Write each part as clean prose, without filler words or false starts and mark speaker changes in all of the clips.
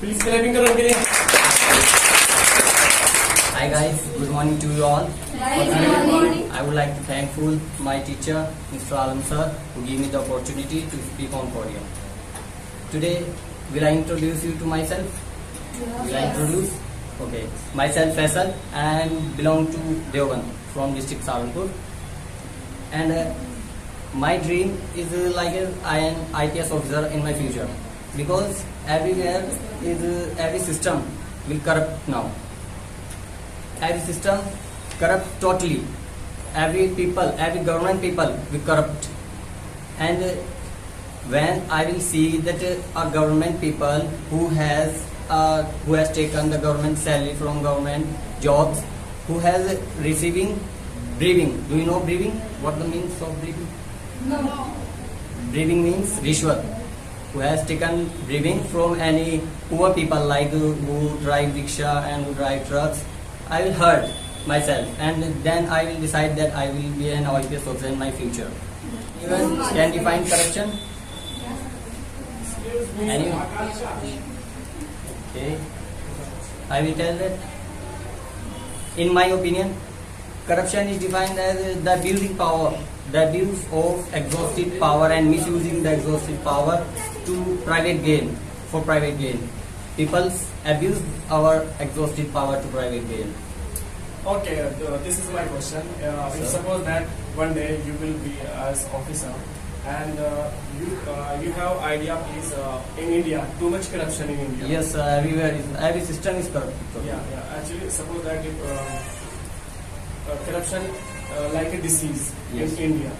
Speaker 1: Please clapping करो उनके लिए।
Speaker 2: Hi guys, good morning to you all.
Speaker 3: Good morning.
Speaker 2: I would like to thankful my teacher, Mr. Alam sir, who gave me the opportunity to speak on podium. Today, will I introduce you to myself? Will I introduce? Okay. Myself Faisal and belong to Deoban from district Saharanpur. And my dream is I am IPS officer in my future, because everywhere is every system will corrupt now. Every system corrupt totally. Every people, every government people will corrupt. And when I will see that a government people who has taken the government salary from government jobs, who has receiving briefing. Do you know briefing? What the means of briefing?
Speaker 3: No.
Speaker 2: Briefing means rishwat. Who has taken briefing from any poor people like who drive rickshaw and who drive trucks. I will hurt myself, and then I will decide that I will be an IPS officer in my future. Anyone can define corruption? Anyone? Okay. I will tell that. In my opinion, corruption is defined as the abusing power, the abuse of exhausted power and misusing the exhausted power to private gain, for private gain. People abuse our exhausted power to private gain.
Speaker 1: Okay, this is my question. If suppose that one day you will be as officer and you have idea, please, in India, too much corruption in India.
Speaker 2: Yes, everywhere is, every system is corrupt.
Speaker 1: Yeah. Actually, suppose that if corruption like a disease
Speaker 2: Yes.
Speaker 1: in India.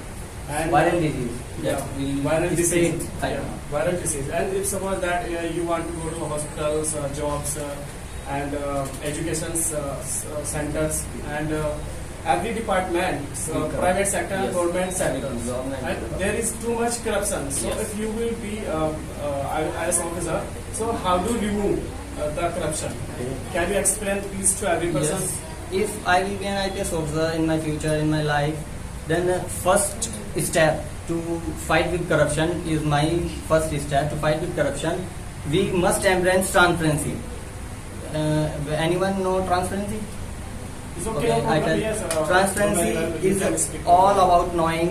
Speaker 1: And
Speaker 2: Viral disease.
Speaker 1: Yeah,
Speaker 2: That will
Speaker 1: viral disease.
Speaker 2: spread.
Speaker 1: Yeah, viral disease. And if suppose that you want to go to hospitals, jobs, and education centers, and every department, private sector,
Speaker 2: Yes.
Speaker 1: government sector,
Speaker 2: Government.
Speaker 1: and there is too much corruption. So
Speaker 2: Yes.
Speaker 1: if you will be IS officer, so how do you remove the corruption? Can you explain please to every person?
Speaker 2: Yes. If I will be an IPS officer in my future, in my life, then first step to fight with corruption is my first step to fight with corruption. We must embrace transparency. Anyone know transparency?
Speaker 1: It's okay. No
Speaker 2: I
Speaker 1: problem.
Speaker 2: tell
Speaker 1: Yes,
Speaker 2: transparency
Speaker 1: you can
Speaker 2: is
Speaker 1: speak.
Speaker 2: all about knowing,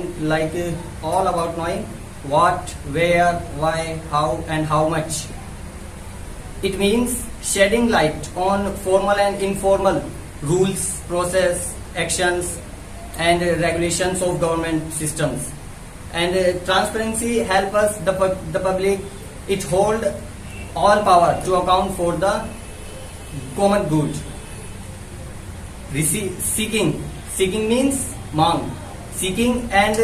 Speaker 2: all about knowing what, where, why, how, and how much. It means shedding light on formal and informal rules, process, actions, and regulations of government systems. And transparency help us, the public, it hold all power to account for the common good. Seeking means mang. Seeking and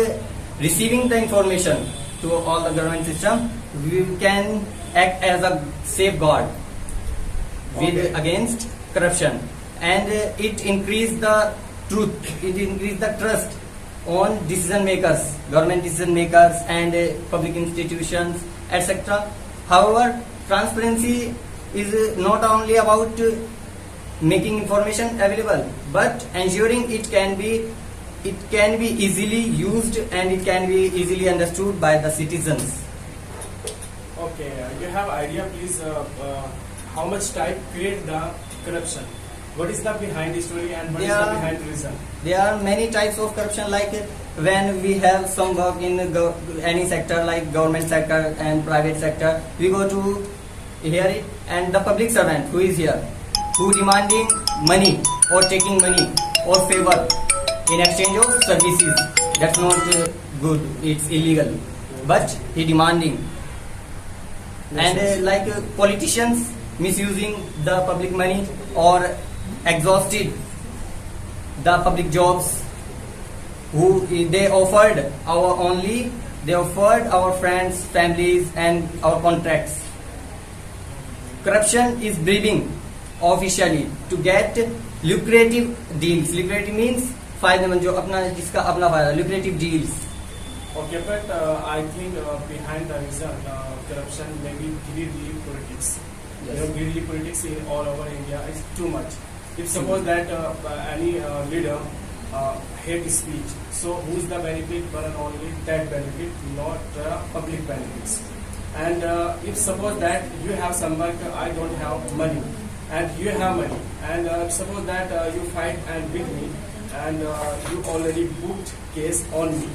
Speaker 2: receiving the information to all the government system, we can act as a safeguard against corruption, and it increase the truth, it increase the trust on decision makers, government decision makers, and public institutions, etc. However, transparency is not only about making information available, but ensuring it can be easily used and it can be easily understood by the citizens.
Speaker 1: Okay, you have idea, please, how much time create the corruption? What is the behind story and what is the behind reason?
Speaker 2: There are many types of corruption, like when we have some work in any sector, like government sector and private sector, we go to hear it, and the public servant who is here, who demanding money or taking money or favor in exchange of services, that's not good, it's illegal, but he demanding. And politicians misusing the public money or exhausted the public jobs, who they offered our friends, families, and our contracts. Corruption is breeding officially to get lucrative deals. Lucrative means फायदेमंद, जो अपना जिसका अपना फायदा, lucrative deals.
Speaker 1: Okay, but I think behind the reason corruption may be greedy politics.
Speaker 2: Yes.
Speaker 1: You know, greedy politics in all over India is too much. If suppose that any leader hate speech, so who's the benefit? But only that benefit, not public benefits. And if suppose that you have some work, I don't have money, and you have money, and suppose that you fight and beat me, and you already booked case on me.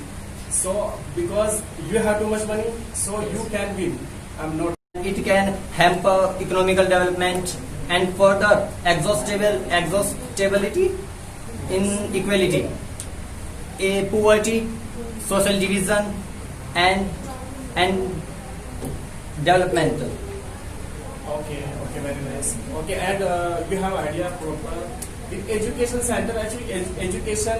Speaker 1: So because you have too much money, so you can win. I'm not.
Speaker 2: It can hamper economical development and further exhaustability, inequality, poverty, social division, and developmental.
Speaker 1: Okay, very nice. Okay, and you have idea proper. In education center, actually, education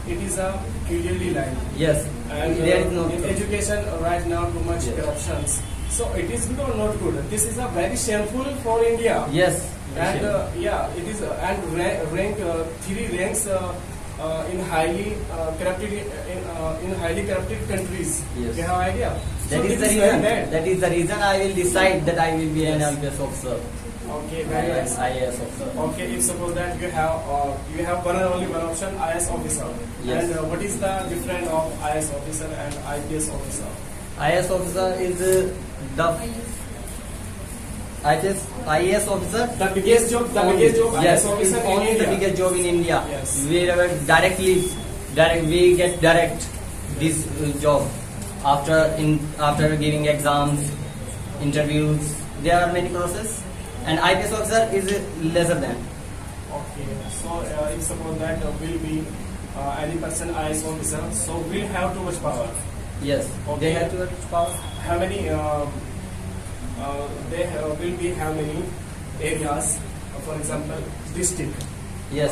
Speaker 1: it is a clearly line.
Speaker 2: Yes,
Speaker 1: And
Speaker 2: there is no.
Speaker 1: in education right now too much
Speaker 2: Yes.
Speaker 1: corruptions. So it is good or not good? This is a very shameful for India.
Speaker 2: Yes,
Speaker 1: And yeah, it is and rank three ranks in highly corrupted in highly corrupted countries.
Speaker 2: Yes.
Speaker 1: You have idea?
Speaker 2: that
Speaker 1: So
Speaker 2: is the
Speaker 1: this
Speaker 2: reason.
Speaker 1: very bad.
Speaker 2: That is the reason I will decide that I will be an
Speaker 1: Yes.
Speaker 2: IAS officer.
Speaker 1: Okay, very nice.
Speaker 2: IAS officer.
Speaker 1: Okay, if suppose that you have one and only one option, IS officer.
Speaker 2: Yes.
Speaker 1: And what is the difference of IS officer and IPS officer?
Speaker 2: IAS officer is the IAS officer.
Speaker 1: The biggest job,
Speaker 2: Yes,
Speaker 1: IS officer
Speaker 2: is
Speaker 1: in
Speaker 2: only the
Speaker 1: India.
Speaker 2: biggest job in India.
Speaker 1: Yes.
Speaker 2: Wherever we get direct this job after giving exams, interviews. There are many processes, and IPS officer is lesser than.
Speaker 1: Okay, so if suppose that will be any person IS officer, so will have too much power.
Speaker 2: Yes,
Speaker 1: Okay.
Speaker 2: they have to have power.
Speaker 1: How many? Will be how many areas? For example, district.
Speaker 2: Yes,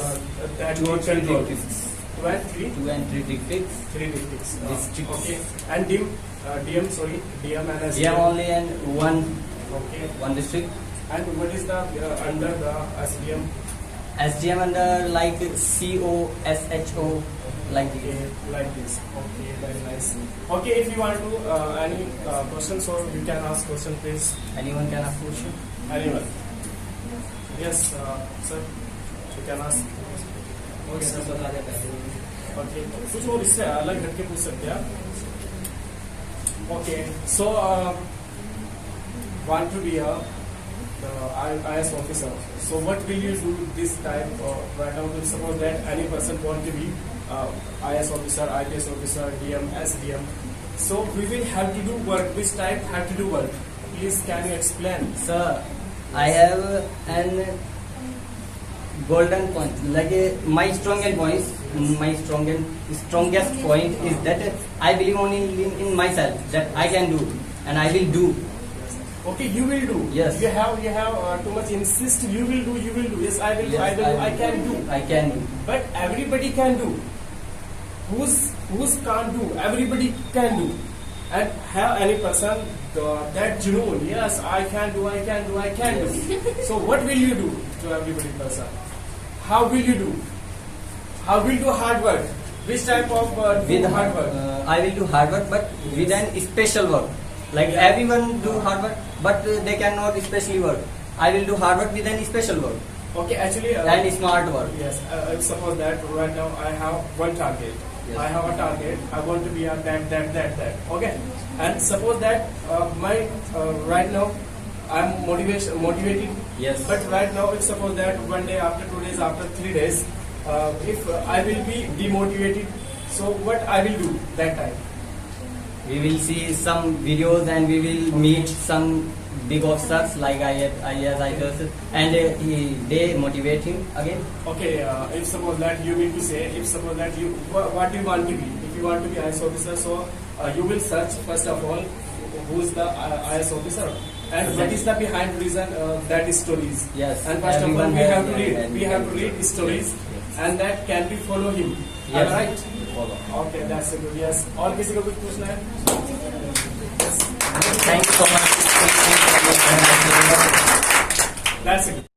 Speaker 1: That
Speaker 2: 2 or
Speaker 1: we
Speaker 2: 3
Speaker 1: control.
Speaker 2: districts.
Speaker 1: 2 and 3.
Speaker 2: 2 and 3 districts.
Speaker 1: 3 districts.
Speaker 2: Districts.
Speaker 1: Okay. And DM and
Speaker 2: We have
Speaker 1: SDM.
Speaker 2: only one
Speaker 1: Okay.
Speaker 2: district.
Speaker 1: And what is the under the SDM?
Speaker 2: SDM under like COSHO, like
Speaker 1: Okay,
Speaker 2: this.
Speaker 1: like this. Okay, very nice. Okay, if you want to any questions, or you can ask question, please.
Speaker 2: Anyone can ask question?
Speaker 1: Anyone? Yes, sir. You can ask. Okay. कुछ और इससे अलग हटके पूछ सकते हैं आप. Okay. So want to be a IS officer. So what will you do this type right now? Suppose that any person want to be IS officer, IPS officer, DM, SDM. So we will have to do work. Which type have to do work? Please can you explain?
Speaker 2: Sir, I have an golden point. Like my strongest point is that I believe only in myself, that I can do and I will do.
Speaker 1: Okay, you will do.
Speaker 2: Yes.
Speaker 1: You have too much insist. You will do. Yes, I will do.
Speaker 2: Yes,
Speaker 1: I will do. I can do.
Speaker 2: I can do.
Speaker 1: But everybody can do. Who's can't do? Everybody can do. And have any person that junoon? Yes, I can do. So what will you do to everybody person? How will you do? How will you do hard work? Which type of do hard work?
Speaker 2: I will do hard work, but with an special work. Like
Speaker 1: Yeah.
Speaker 2: everyone do hard work, but they cannot specially work. I will do hard work with an special work
Speaker 1: Okay, actually.
Speaker 2: and smart work.
Speaker 1: Yes, suppose that right now I have one target.
Speaker 2: Yes.
Speaker 1: I have a target. I want to be a that. Okay, and suppose that my right now I'm motivated.
Speaker 2: Yes.
Speaker 1: But right now, if suppose that one day, after 2 days, after 3 days, if I will be demotivated, so what I will do that time?
Speaker 2: We will see some videos and we will meet some big officers like IAS, and they motivate him again.
Speaker 1: Okay, if suppose that you mean to say, if suppose that you what you want to be, if you want to be IS officer, so you will search first of all who is the IS officer and what is the behind reason that is stories.
Speaker 2: Yes.
Speaker 1: And first of all,
Speaker 2: Everyone
Speaker 1: we
Speaker 2: has
Speaker 1: have to read.
Speaker 2: and-
Speaker 1: We have to read stories,
Speaker 2: Yes.
Speaker 1: and that can be follow him.
Speaker 2: Yes.
Speaker 1: Am I right?
Speaker 2: Follow.
Speaker 1: Okay, that's good. Yes. और किसी को कुछ पूछना है?
Speaker 2: Thank you so much.
Speaker 1: That's it.